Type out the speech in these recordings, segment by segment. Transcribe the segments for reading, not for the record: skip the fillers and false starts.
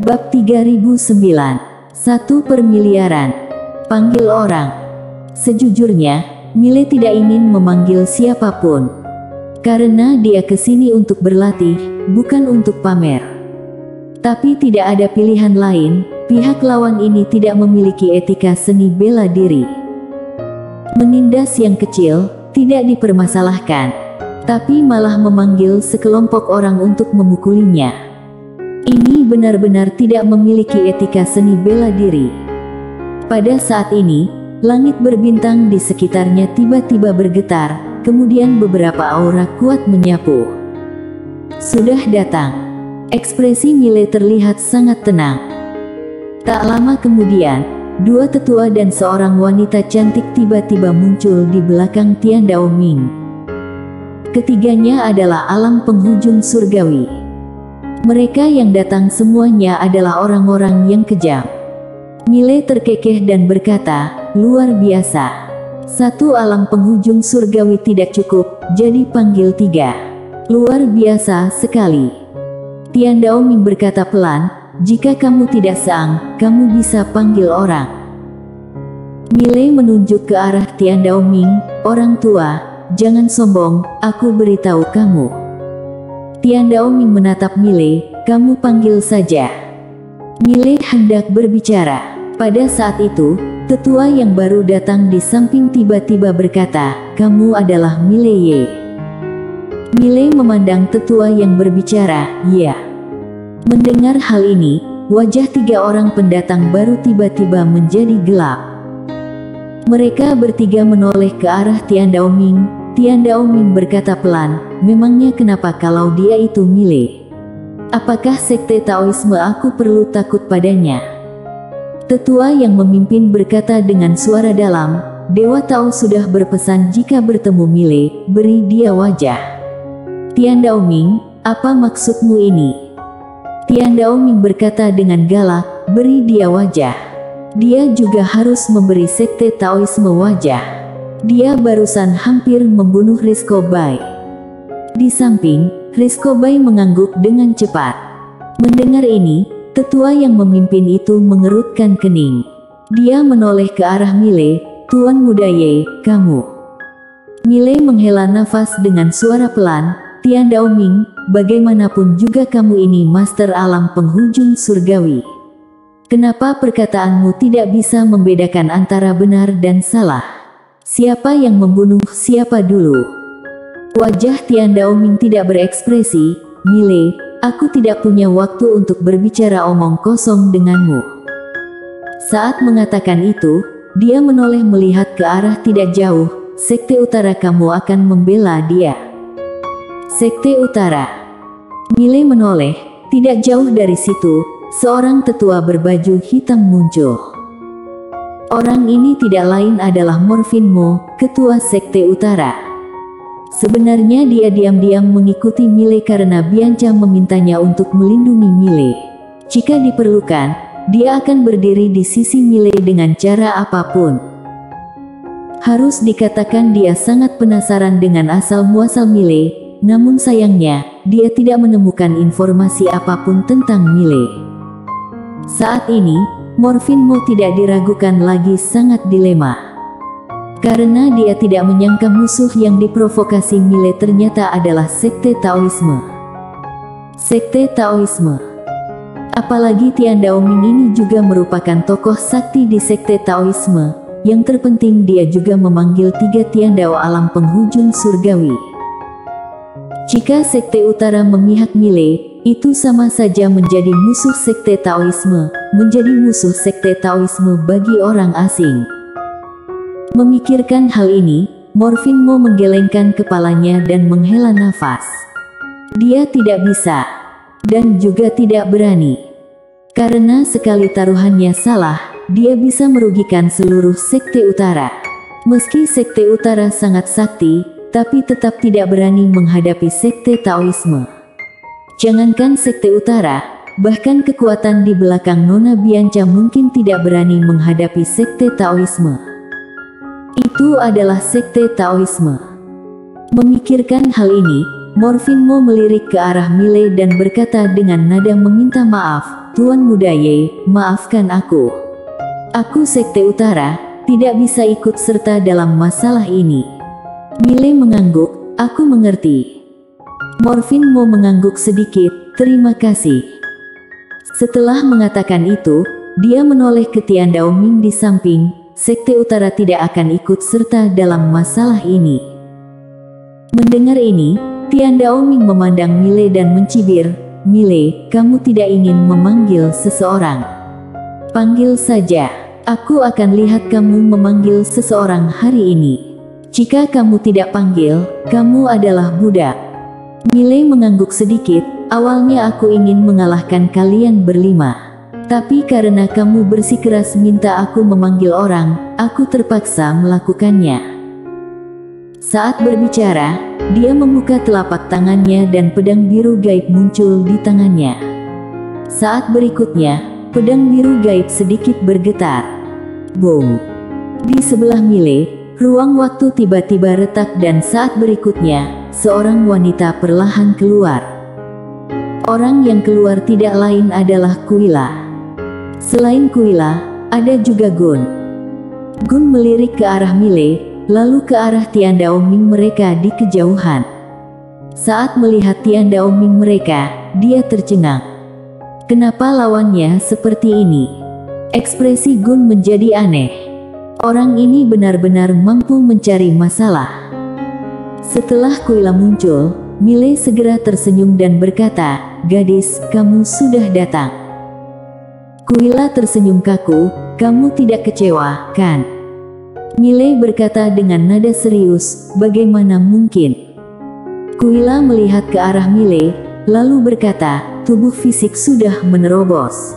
Bab 3009. 1 per miliaran. Panggil orang. Sejujurnya, Mile tidak ingin memanggil siapapun. Karena dia kesini untuk berlatih, bukan untuk pamer. Tapi tidak ada pilihan lain, pihak lawan ini tidak memiliki etika seni bela diri. Menindas yang kecil, tidak dipermasalahkan. Tapi malah memanggil sekelompok orang untuk memukulinya. Ini benar-benar tidak memiliki etika seni bela diri. Pada saat ini, langit berbintang di sekitarnya tiba-tiba bergetar, kemudian beberapa aura kuat menyapu. Sudah datang. Ekspresi Mile terlihat sangat tenang. Tak lama kemudian, dua tetua dan seorang wanita cantik tiba-tiba muncul di belakang Tian Daoming. Ketiganya adalah alam penghujung surgawi. Mereka yang datang semuanya adalah orang-orang yang kejam. Mile terkekeh dan berkata, luar biasa. Satu alam penghujung surgawi tidak cukup, jadi panggil 3. Luar biasa sekali. Tian Daoming berkata pelan, jika kamu tidak sang, kamu bisa panggil orang. Mile menunjuk ke arah Tian Daoming, orang tua, jangan sombong, aku beritahu kamu. Tian Daoming menatap Mile, kamu panggil saja. Mile hendak berbicara. Pada saat itu, tetua yang baru datang di samping tiba-tiba berkata, kamu adalah Mile Ye. Mile memandang tetua yang berbicara, ya. Mendengar hal ini, wajah 3 orang pendatang baru tiba-tiba menjadi gelap. Mereka bertiga menoleh ke arah Tian Daoming. Tian Daoming berkata pelan, memangnya kenapa kalau dia itu Mile? Apakah sekte Taoisme aku perlu takut padanya? Tetua yang memimpin berkata dengan suara dalam, Dewa Tao sudah berpesan jika bertemu Mile, beri dia wajah. Tian Daoming, apa maksudmu ini? Tian Daoming berkata dengan galak, beri dia wajah. Dia juga harus memberi sekte Taoisme wajah. Dia barusan hampir membunuh Rizko Bai. Di samping, Rizko Bai mengangguk dengan cepat. Mendengar ini, tetua yang memimpin itu mengerutkan kening. Dia menoleh ke arah Mile, Tuan Muda Ye, kamu. Mile menghela nafas dengan suara pelan, Tian Daoming, bagaimanapun juga kamu ini master alam penghujung surgawi. Kenapa perkataanmu tidak bisa membedakan antara benar dan salah? Siapa yang membunuh siapa dulu? Wajah Tian Daoming tidak berekspresi, Mile, aku tidak punya waktu untuk berbicara omong kosong denganmu. Saat mengatakan itu, dia menoleh melihat ke arah tidak jauh, Sekte Utara kamu akan membela dia. Sekte Utara. Mile menoleh, tidak jauh dari situ, seorang tetua berbaju hitam muncul. Orang ini tidak lain adalah Morfin Mo, ketua Sekte Utara. Sebenarnya dia diam-diam mengikuti Mile karena Bianca memintanya untuk melindungi Mile. Jika diperlukan, dia akan berdiri di sisi Mile dengan cara apapun. Harus dikatakan dia sangat penasaran dengan asal-muasal Mile, namun sayangnya, dia tidak menemukan informasi apapun tentang Mile. Saat ini, Morfin Mo tidak diragukan lagi sangat dilema. Karena dia tidak menyangka musuh yang diprovokasi Mile ternyata adalah Sekte Taoisme. Sekte Taoisme. Apalagi Tian Daoming ini juga merupakan tokoh sakti di Sekte Taoisme. Yang terpenting dia juga memanggil 3 Tian Dao alam penghujung surgawi. Jika Sekte Utara memihak Mile, itu sama saja menjadi musuh Sekte Taoisme, menjadi musuh Sekte Taoisme bagi orang asing. Memikirkan hal ini, Morfin Mo menggelengkan kepalanya dan menghela nafas. Dia tidak bisa, dan juga tidak berani. Karena sekali taruhannya salah, dia bisa merugikan seluruh Sekte Utara. Meski Sekte Utara sangat sakti, tapi tetap tidak berani menghadapi Sekte Taoisme. Jangankan Sekte Utara, bahkan kekuatan di belakang Nona Bianca mungkin tidak berani menghadapi Sekte Taoisme. Itu adalah Sekte Taoisme. Memikirkan hal ini, Morfinmo melirik ke arah Mile dan berkata dengan nada meminta maaf, Tuan Muda Ye, maafkan aku. Aku Sekte Utara, tidak bisa ikut serta dalam masalah ini. Mile mengangguk, aku mengerti. Morfinmo mengangguk sedikit, terima kasih. Setelah mengatakan itu, dia menoleh ke Tian Daoming di samping, Sekte Utara tidak akan ikut serta dalam masalah ini. Mendengar ini, Tian Daoming memandang Mile dan mencibir, Mile, kamu tidak ingin memanggil seseorang. Panggil saja, aku akan lihat kamu memanggil seseorang hari ini. Jika kamu tidak panggil, kamu adalah budak. Mile mengangguk sedikit, awalnya aku ingin mengalahkan kalian berlima. Tapi karena kamu bersikeras minta aku memanggil orang, aku terpaksa melakukannya. Saat berbicara, dia membuka telapak tangannya dan pedang biru gaib muncul di tangannya. Saat berikutnya, pedang biru gaib sedikit bergetar. Boom! Di sebelah Mile, ruang waktu tiba-tiba retak dan saat berikutnya, seorang wanita perlahan keluar. Orang yang keluar tidak lain adalah Kuila. Selain Kuila, ada juga Gun. Gun melirik ke arah Mile, lalu ke arah Tian Daoming mereka di kejauhan. Saat melihat Tian Daoming mereka, dia tercengang. Kenapa lawannya seperti ini? Ekspresi Gun menjadi aneh. Orang ini benar-benar mampu mencari masalah. Setelah Kuila muncul, Mile segera tersenyum dan berkata, gadis, kamu sudah datang. Kuila tersenyum kaku, kamu tidak kecewa, kan? Mile berkata dengan nada serius, bagaimana mungkin? Kuila melihat ke arah Mile, lalu berkata, tubuh fisik sudah menerobos.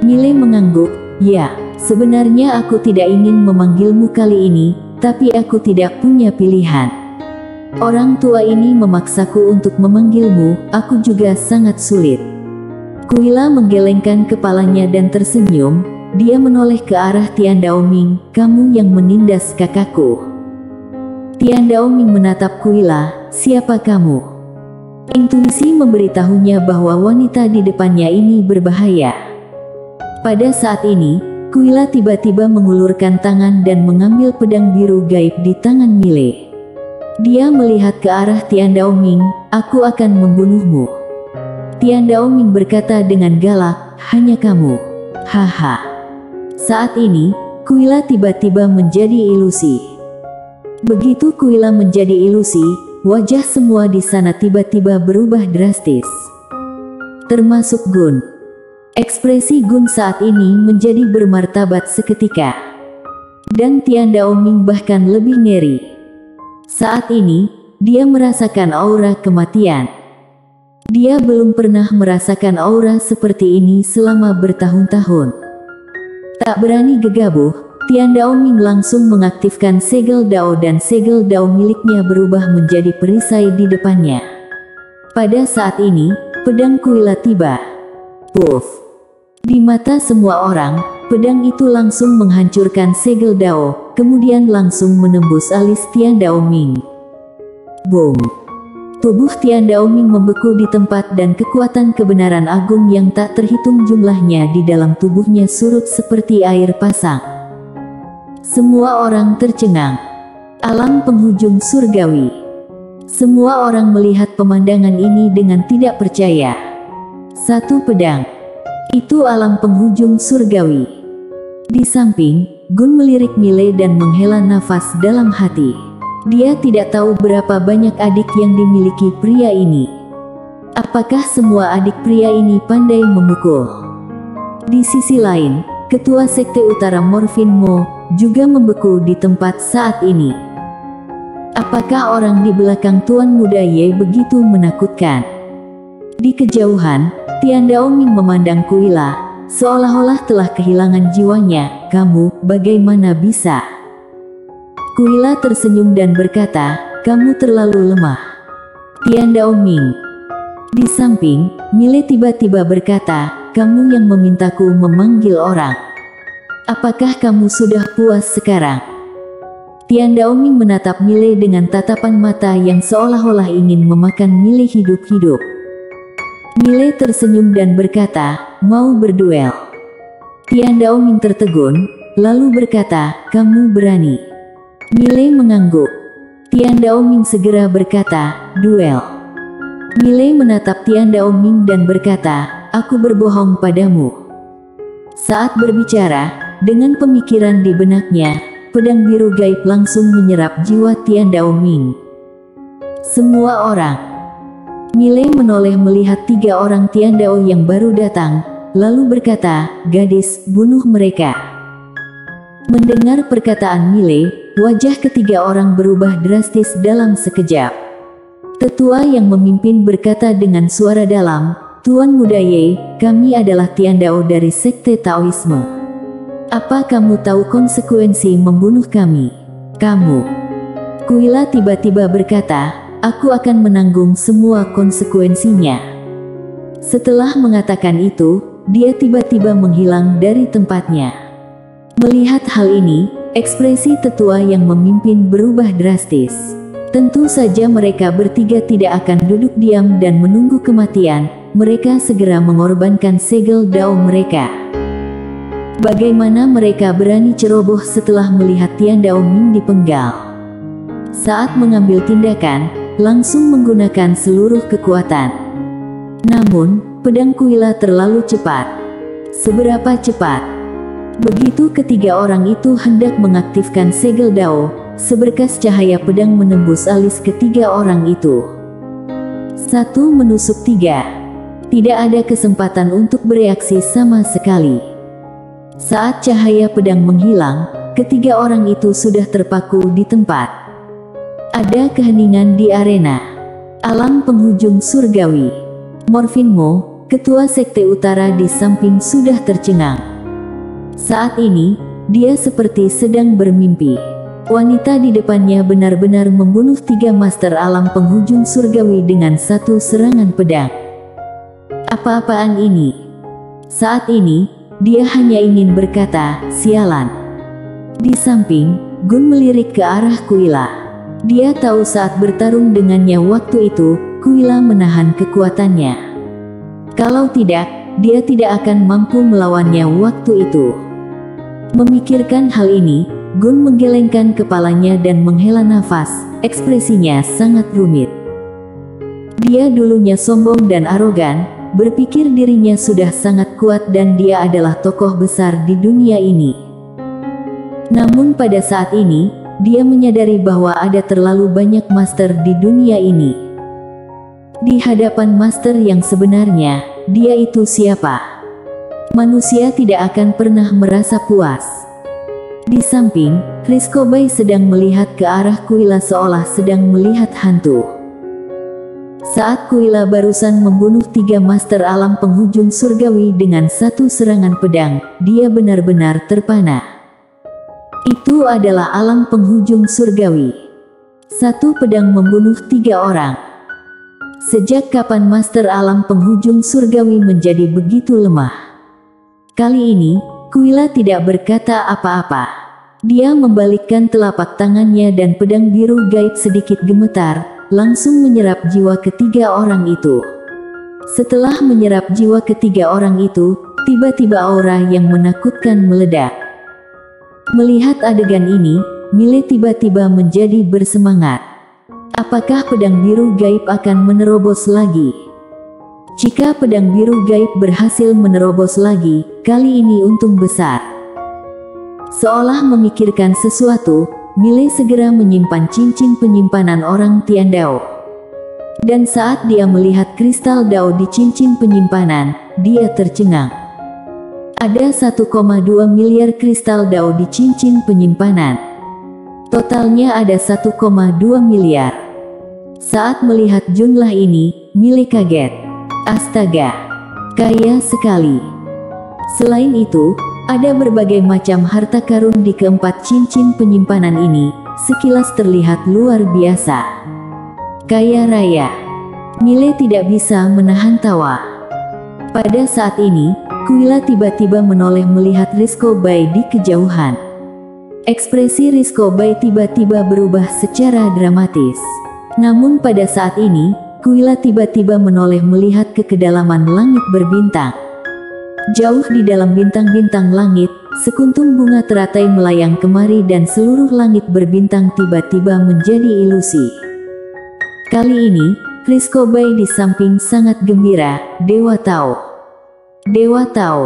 Mile mengangguk, ya, sebenarnya aku tidak ingin memanggilmu kali ini, tapi aku tidak punya pilihan. Orang tua ini memaksaku untuk memanggilmu, aku juga sangat sulit. Kuila menggelengkan kepalanya dan tersenyum, dia menoleh ke arah Tian Daoming, kamu yang menindas kakakku. Tian Daoming menatap Kuila, siapa kamu? Intuisi memberitahunya bahwa wanita di depannya ini berbahaya. Pada saat ini, Kuila tiba-tiba mengulurkan tangan dan mengambil pedang biru gaib di tangan Mile. Dia melihat ke arah Tian Daoming, aku akan membunuhmu. Tian Daoming berkata dengan galak, hanya kamu. Haha. Saat ini, Kuila tiba-tiba menjadi ilusi. Begitu Kuila menjadi ilusi, wajah semua di sana tiba-tiba berubah drastis. Termasuk Gun. Ekspresi Gun saat ini menjadi bermartabat seketika. Dan Tian Daoming bahkan lebih ngeri. Saat ini, dia merasakan aura kematian. Dia belum pernah merasakan aura seperti ini selama bertahun-tahun. Tak berani gegabah, Tian Daoming langsung mengaktifkan segel Dao dan segel Dao miliknya berubah menjadi perisai di depannya. Pada saat ini, pedang Kuila tiba. Puff! Di mata semua orang, pedang itu langsung menghancurkan segel Dao, kemudian langsung menembus alis Tian Daoming. Boom! Tubuh Tian Daoming membeku di tempat dan kekuatan kebenaran agung yang tak terhitung jumlahnya di dalam tubuhnya surut seperti air pasang. Semua orang tercengang. Alam penghujung surgawi. Semua orang melihat pemandangan ini dengan tidak percaya. Satu pedang. Itu alam penghujung surgawi. Di samping, Gun melirik Mile dan menghela nafas dalam hati. Dia tidak tahu berapa banyak adik yang dimiliki pria ini. Apakah semua adik pria ini pandai memukul? Di sisi lain, Ketua Sekte Utara Morfinmo juga membeku di tempat saat ini. Apakah orang di belakang Tuan Muda Ye begitu menakutkan? Di kejauhan, Tian Daoming memandang Kuila, seolah-olah telah kehilangan jiwanya. Kamu, bagaimana bisa? Kuila tersenyum dan berkata, kamu terlalu lemah. Tian Daoming. Di samping, Mile tiba-tiba berkata, kamu yang memintaku memanggil orang. Apakah kamu sudah puas sekarang? Tian Daoming menatap Mile dengan tatapan mata yang seolah-olah ingin memakan Mile hidup-hidup. Mile tersenyum dan berkata, "Mau berduel?" Tian Daoming tertegun, lalu berkata, "Kamu berani?" Mile mengangguk. Tian Daoming segera berkata, "Duel." Mile menatap Tian Daoming dan berkata, "Aku berbohong padamu." Saat berbicara, dengan pemikiran di benaknya, pedang biru gaib langsung menyerap jiwa Tian Daoming. Semua orang. Mile menoleh melihat 3 orang Tian Dao yang baru datang, lalu berkata, "Gadis, bunuh mereka." Mendengar perkataan Mile, wajah ketiga orang berubah drastis dalam sekejap. Tetua yang memimpin berkata dengan suara dalam, "Tuan Muda Ye, kami adalah Tian Dao dari Sekte Taoisme. Apa kamu tahu konsekuensi membunuh kami?" "Kamu." Kuila tiba-tiba berkata, "Aku akan menanggung semua konsekuensinya." Setelah mengatakan itu, dia tiba-tiba menghilang dari tempatnya. Melihat hal ini, ekspresi tetua yang memimpin berubah drastis. Tentu saja mereka bertiga tidak akan duduk diam dan menunggu kematian, mereka segera mengorbankan segel dao mereka. Bagaimana mereka berani ceroboh setelah melihat Tian Daoming dipenggal? Saat mengambil tindakan, langsung menggunakan seluruh kekuatan. Namun, pedang Kuila terlalu cepat. Seberapa cepat? Begitu ketiga orang itu hendak mengaktifkan segel dao, seberkas cahaya pedang menembus alis ketiga orang itu. Satu menusuk 3. Tidak ada kesempatan untuk bereaksi sama sekali. Saat cahaya pedang menghilang, ketiga orang itu sudah terpaku di tempat. Ada keheningan di arena. Alam penghujung surgawi. Morfin Mo, ketua Sekte Utara di samping sudah tercengang. Saat ini, dia seperti sedang bermimpi. Wanita di depannya benar-benar membunuh 3 master alam penghujung surgawi dengan satu serangan pedang. Apa-apaan ini? Saat ini, dia hanya ingin berkata, "Sialan." Di samping, Gun melirik ke arah Kuila. Dia tahu saat bertarung dengannya waktu itu, Kuila menahan kekuatannya. Kalau tidak, dia tidak akan mampu melawannya waktu itu. Memikirkan hal ini, Gun menggelengkan kepalanya dan menghela nafas, ekspresinya sangat rumit. Dia dulunya sombong dan arogan, berpikir dirinya sudah sangat kuat dan dia adalah tokoh besar di dunia ini. Namun pada saat ini, dia menyadari bahwa ada terlalu banyak master di dunia ini. Di hadapan master yang sebenarnya, dia itu siapa? Manusia tidak akan pernah merasa puas. Di samping, Risco Bai sedang melihat ke arah Kuila seolah sedang melihat hantu. Saat Kuila barusan membunuh 3 master alam penghujung surgawi dengan satu serangan pedang, dia benar-benar terpana. Itu adalah alam penghujung surgawi. Satu pedang membunuh 3 orang. Sejak kapan master alam penghujung surgawi menjadi begitu lemah? Kali ini, Kuila tidak berkata apa-apa. Dia membalikkan telapak tangannya dan pedang biru gaib sedikit gemetar, langsung menyerap jiwa ketiga orang itu. Setelah menyerap jiwa ketiga orang itu, tiba-tiba aura yang menakutkan meledak. Melihat adegan ini, Mile tiba-tiba menjadi bersemangat. Apakah pedang biru gaib akan menerobos lagi? Jika pedang biru gaib berhasil menerobos lagi, kali ini untung besar. Seolah memikirkan sesuatu, Mile segera menyimpan cincin penyimpanan orang Tian Dao. Dan saat dia melihat kristal Dao di cincin penyimpanan, dia tercengang. Ada 1,2 miliar kristal Dao di cincin penyimpanan. Totalnya ada 1,2 miliar. Saat melihat jumlah ini, Mile kaget. Astaga, kaya sekali. Selain itu, ada berbagai macam harta karun di keempat cincin penyimpanan ini, sekilas terlihat luar biasa. Kaya raya. Mile tidak bisa menahan tawa. Pada saat ini, Kuila tiba-tiba menoleh melihat Risco Bai di kejauhan. Ekspresi Rizko Bai tiba-tiba berubah secara dramatis. Namun pada saat ini, Kuila tiba-tiba menoleh melihat ke kedalaman langit berbintang. Jauh di dalam bintang-bintang langit, sekuntum bunga teratai melayang kemari dan seluruh langit berbintang tiba-tiba menjadi ilusi. Kali ini, Rizko Bai di samping sangat gembira. Dewa Tao, Dewa Tao,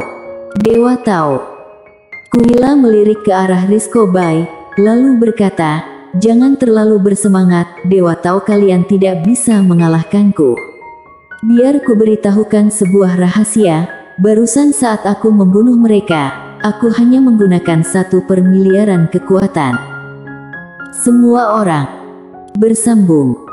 Dewa Tao. Kuila melirik ke arah Rizko Bai, lalu berkata, "Jangan terlalu bersemangat, Dewa Tao, kalian tidak bisa mengalahkanku. Biar ku beritahukan sebuah rahasia, barusan saat aku membunuh mereka, aku hanya menggunakan 1/1 miliaran kekuatan." Semua orang bersambung.